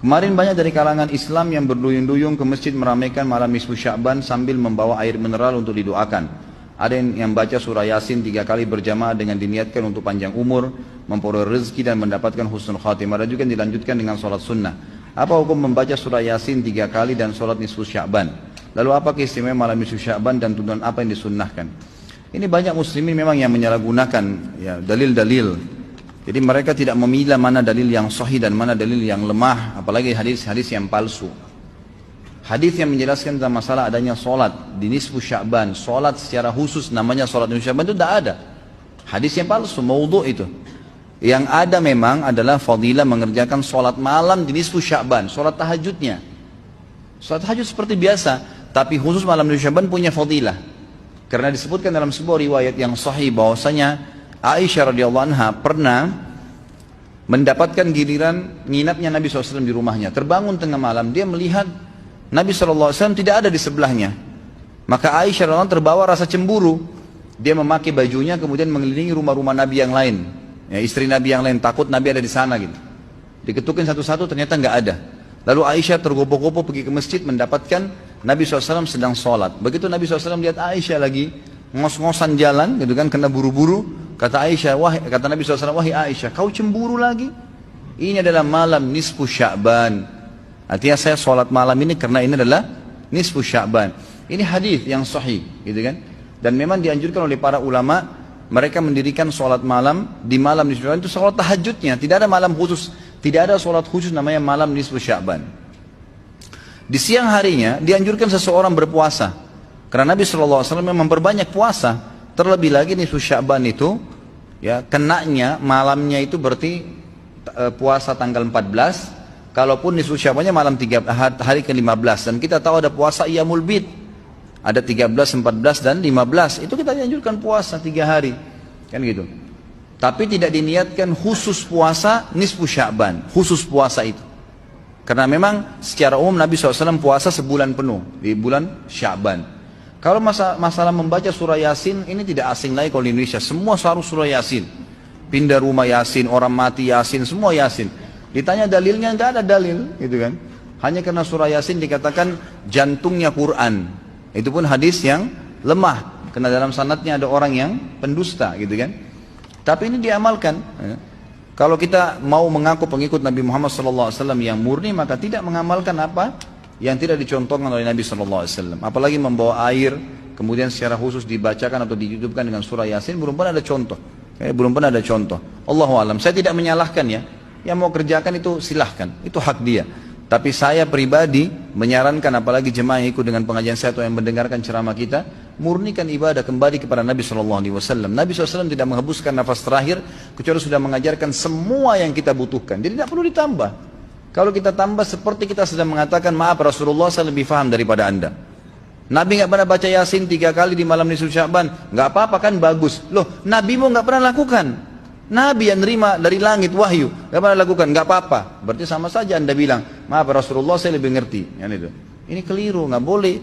Kemarin banyak dari kalangan Islam yang berduyun-duyung ke masjid meramaikan malam nisfu Sya'ban sambil membawa air mineral untuk didoakan. Ada yang baca surah Yasin 3 kali berjamaah dengan diniatkan untuk panjang umur, memperoleh rezeki dan mendapatkan husnul khatimah. Ada juga yang dilanjutkan dengan sholat sunnah. Apa hukum membaca surah Yasin 3 kali dan sholat nisfu Sya'ban? Lalu apa keistimewaan malam nisfu Sya'ban dan tuntunan apa yang disunnahkan? Ini banyak muslimin memang yang menyalahgunakan ya, dalil-dalil. Jadi mereka tidak memilah mana dalil yang sahih dan mana dalil yang lemah, apalagi hadis-hadis yang palsu. Hadis yang menjelaskan tentang masalah adanya solat di nisfu Sya'ban, solat secara khusus namanya solat nisfu Sya'ban itu tidak ada. Hadis yang palsu, maudhu' itu. Yang ada memang adalah fadilah mengerjakan solat malam di nisfu Sya'ban, solat tahajudnya. Solat tahajud seperti biasa, tapi khusus malam nisfu Sya'ban punya fadilah. Karena disebutkan dalam sebuah riwayat yang sahih bahwasanya Aisyah radhiyallahu anha pernah mendapatkan giliran nginapnya Nabi SAW di rumahnya. Terbangun tengah malam, dia melihat Nabi SAW tidak ada di sebelahnya. Maka Aisyah radhiyallahu anha terbawa rasa cemburu. Dia memakai bajunya kemudian mengelilingi rumah-rumah Nabi yang lain, ya, istri Nabi yang lain, takut Nabi ada di sana gitu. Diketukin satu-satu, ternyata nggak ada. Lalu Aisyah tergopoh-gopoh pergi ke masjid mendapatkan Nabi SAW sedang sholat. Begitu Nabi SAW lihat Aisyah lagi ngos-ngosan jalan gitu kan, kena buru-buru. Kata Nabi SAW, wahai Aisyah, kau cemburu lagi? Ini adalah malam nisfu Sya'ban. Artinya saya sholat malam ini karena ini adalah nisfu Sya'ban. Ini hadis yang sahih, gitu kan? Dan memang dianjurkan oleh para ulama, mereka mendirikan sholat malam di malam nisfu Sya'ban itu sholat tahajudnya. Tidak ada malam khusus, tidak ada sholat khusus namanya malam nisfu Sya'ban. Di siang harinya dianjurkan seseorang berpuasa. Karena Nabi SAW memang memperbanyak puasa. Terlebih lagi nisfu Sya'ban itu ya kenanya malamnya itu berarti puasa tanggal 14. Kalaupun nisfu Sya'bannya malam hari ke-15, dan kita tahu ada puasa Iyamul Bid. Ada 13, 14 dan 15. Itu kita dianjurkan puasa 3 hari. Kan gitu. Tapi tidak diniatkan khusus puasa nisfu Sya'ban, khusus puasa itu. Karena memang secara umum Nabi SAW puasa sebulan penuh di bulan Sya'ban. Kalau masalah membaca surah Yasin, ini tidak asing lagi kalau di Indonesia. Semua harus surah Yasin. Pindah rumah Yasin, orang mati Yasin, semua Yasin. Ditanya dalilnya, nggak ada dalil, gitu kan. Hanya karena surah Yasin dikatakan jantungnya Quran. Itu pun hadis yang lemah. Karena dalam sanadnya ada orang yang pendusta, gitu kan. Tapi ini diamalkan. Kalau kita mau mengaku pengikut Nabi Muhammad SAW yang murni, maka tidak mengamalkan apa yang tidak dicontohkan oleh Nabi SAW. Apalagi membawa air, kemudian secara khusus dibacakan atau ditutupkan dengan surah Yasin, belum pernah ada contoh. Belum pernah ada contoh. Allahu a'lam. Saya tidak menyalahkan ya. Yang mau kerjakan itu silahkan, itu hak dia. Tapi saya pribadi menyarankan, apalagi jemaah yang ikut dengan pengajian saya atau yang mendengarkan ceramah kita, murnikan ibadah kembali kepada Nabi SAW. Nabi SAW tidak menghembuskan nafas terakhir kecuali sudah mengajarkan semua yang kita butuhkan. Jadi tidak perlu ditambah. Kalau kita tambah seperti kita sedang mengatakan, maaf Rasulullah saya lebih faham daripada anda. Nabi nggak pernah baca Yasin 3 kali di malam nisfu Sya'ban, nggak apa-apa kan, bagus. Loh, Nabi mau nggak pernah lakukan. Nabi yang nerima dari langit wahyu nggak pernah lakukan, nggak apa-apa. Berarti sama saja anda bilang, maaf Rasulullah saya lebih ngerti. Ini keliru, nggak boleh.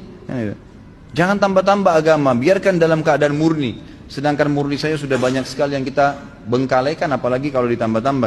Jangan tambah-tambah agama, biarkan dalam keadaan murni. Sedangkan murni saya sudah banyak sekali yang kita bengkalaikan, apalagi kalau ditambah-tambah.